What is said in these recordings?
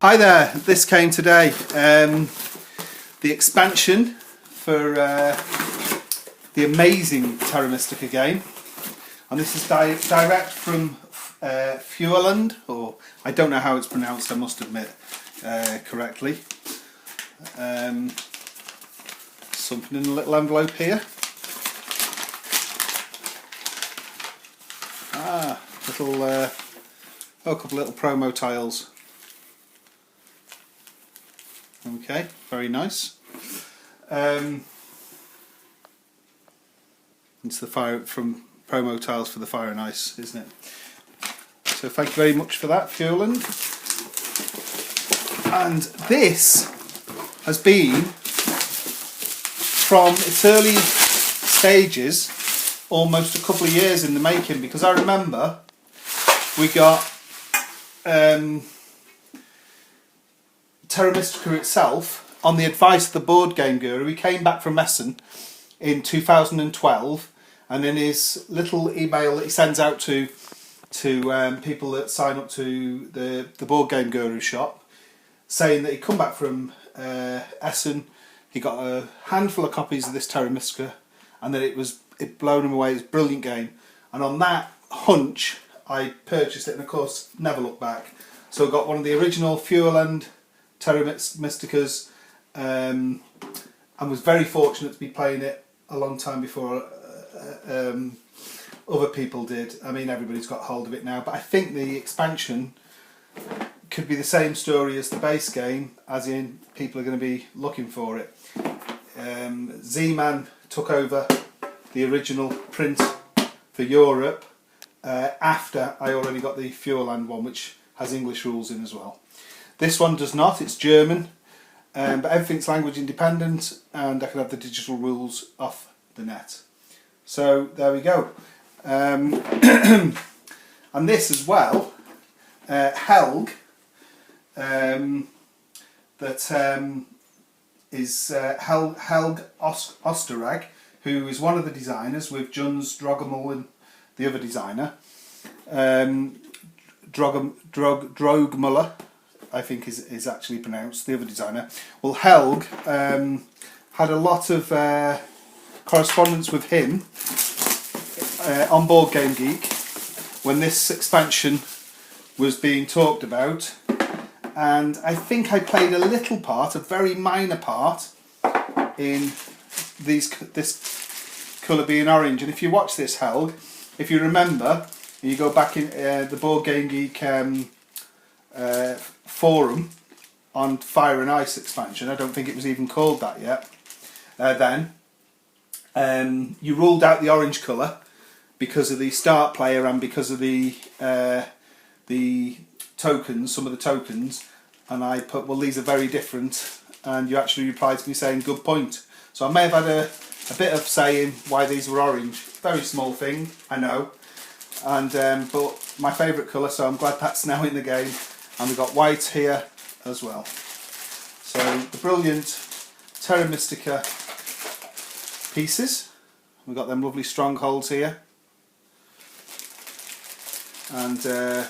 Hi there, this came today. The expansion for the amazing Terra Mystica game, and this is direct from Fueland, or I don't know how it's pronounced, I must admit correctly. Something in a little envelope here. A couple little promo tiles. Okay, very nice. It's the fire from promo tiles for the Fire and Ice, isn't it? So thank you very much for that, Fueland. And this has been from its early stages, almost a couple of years in the making, because I remember we got Terra Mystica itself on the advice of the board game guru. He came back from Essen in 2012, and in his little email that he sends out to people that sign up to the board game guru shop, saying that he'd come back from Essen, he got a handful of copies of this Terra Mystica, and that it blown him away. It's a brilliant game, and on that hunch I purchased it, and of course never looked back. So I got one of the original Fueland Terra Mysticas, and was very fortunate to be playing it a long time before other people did. I mean, everybody's got hold of it now, but I think the expansion could be the same story as the base game, as in people are going to be looking for it. Z-Man took over the original print for Europe after I already got the Fueland one, which has English rules in as well. This one does not, it's German, but everything's language independent, and I can have the digital rules off the net. So there we go. And this as well, Helg, is Helg Osterrag, who is one of the designers with Jöns Drogemel and the other designer. Drogemuller, I think is actually pronounced, the other designer. Well, Helg had a lot of correspondence with him on Board Game Geek when this expansion was being talked about, and I think I played a little part, a very minor part, in this colour being orange. And if you watch this, Helg, if you remember, and you go back in the Board Game Geek forum on Fire and Ice expansion, I don't think it was even called that yet then, you ruled out the orange colour because of the start player and because of the tokens, some of the tokens, and I put, well, these are very different, and you actually replied to me saying good point. So I may have had a bit of saying why these were orange. Very small thing, I know, and but my favourite colour, so I'm glad that's now in the game. And we've got white here as well. So the brilliant Terra Mystica pieces. We've got them lovely strongholds here. And they're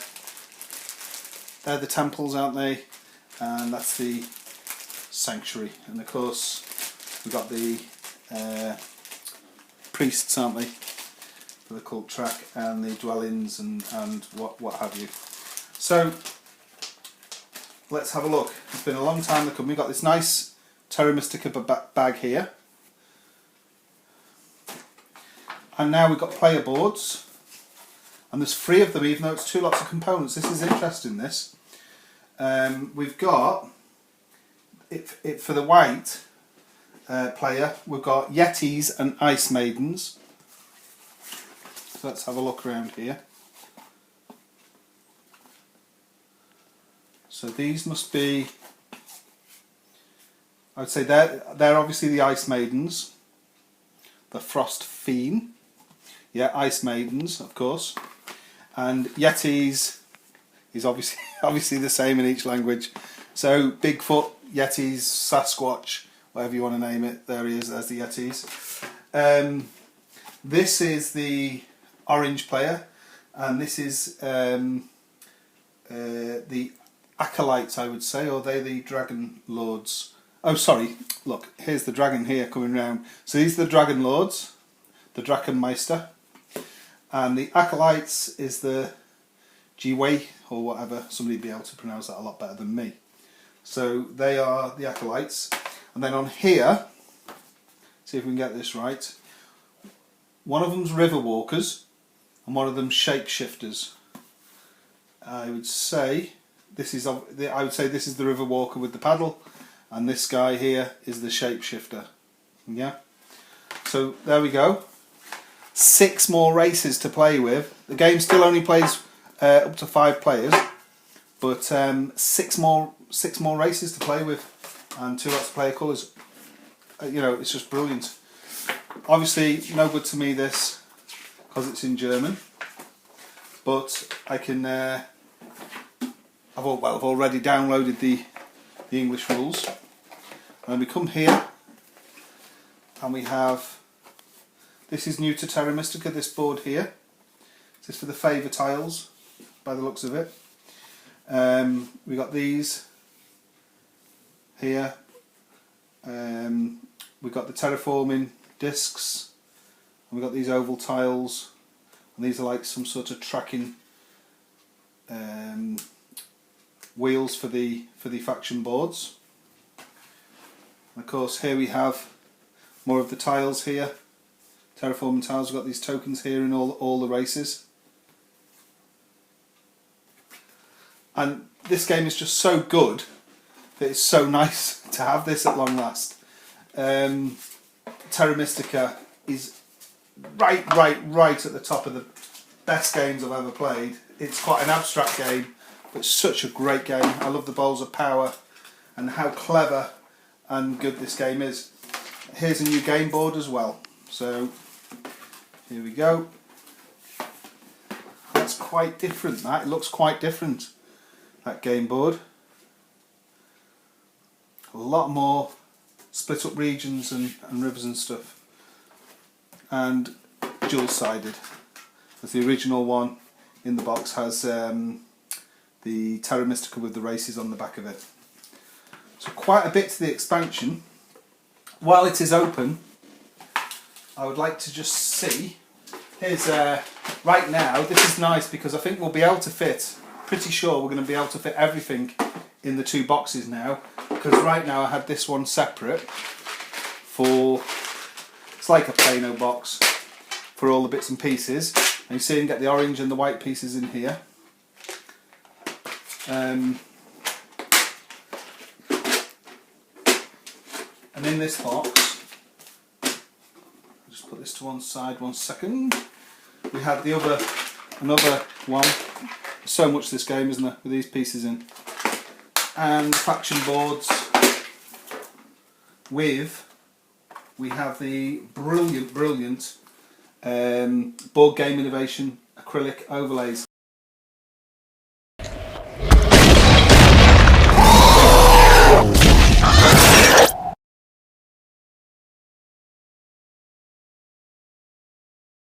the temples, aren't they? And that's the sanctuary. And of course we've got the priests, aren't they? For the cult track, and the dwellings and what have you. So let's have a look. It's been a long time to come. We've got this nice Terra Mystica bag here. And now we've got player boards. And there's 3 of them, even though it's 2 lots of components. This is interesting, this. We've got, it for the white player, we've got Yetis and Ice Maidens. So let's have a look around here. So these must be, I would say they're obviously the Ice Maidens. The Frost Fiend. Yeah, Ice Maidens, of course. And Yetis is obviously the same in each language. So Bigfoot, Yetis, Sasquatch, whatever you want to name it, there he is, there's the Yetis. This is the orange player, and this is the acolytes, I would say, or are they the dragon lords? Oh, sorry, look, here's the dragon here coming round. So these are the dragon lords, the Draken Meister, and the acolytes is the Jiwei, or whatever. Somebody'd be able to pronounce that a lot better than me. So they are the acolytes. And then on here, see if we can get this right, one of them's river walkers and one of them's shapeshifters. I would say this is the river walker with the paddle, and this guy here is the shapeshifter. Yeah. So there we go. 6 more races to play with. The game still only plays up to 5 players, but 6 more races to play with, and 2 lots of player colours. You know, it's just brilliant. Obviously, no good to me this because it's in German, but I can. I've already downloaded the English rules, and we come here, and we have. This is new to Terra Mystica. This board here. This is for the favour tiles, by the looks of it. We got these here. We've got the terraforming discs, and we've got these oval tiles, and these are like some sort of tracking wheels for the faction boards. And of course, here we have more of the tiles here, terraforming tiles. We've got these tokens here in all the races. And this game is just so good that it's so nice to have this at long last. Terra Mystica is right at the top of the best games I've ever played. It's quite an abstract game, but it's such a great game. I love the Bowls of Power and how clever and good this game is. Here's a new game board as well. So here we go. That's quite different. It looks quite different, that game board. A lot more split up regions and rivers and stuff, and dual sided, as the original one in the box has the Terra Mystica with the races on the back of it. So quite a bit to the expansion. While it is open, I would like to just see, here's right now, this is nice because I think we'll be able to fit, pretty sure we're going to be able to fit everything in the 2 boxes now, because right now I had this one separate for, it's like a Plano box for all the bits and pieces, and you see you can get the orange and the white pieces in here. And in this box, I'll just put this to one side 1 second, we had the another one. There's so much this game, isn't there, with these pieces in. And faction boards we have the brilliant board game innovation acrylic overlays.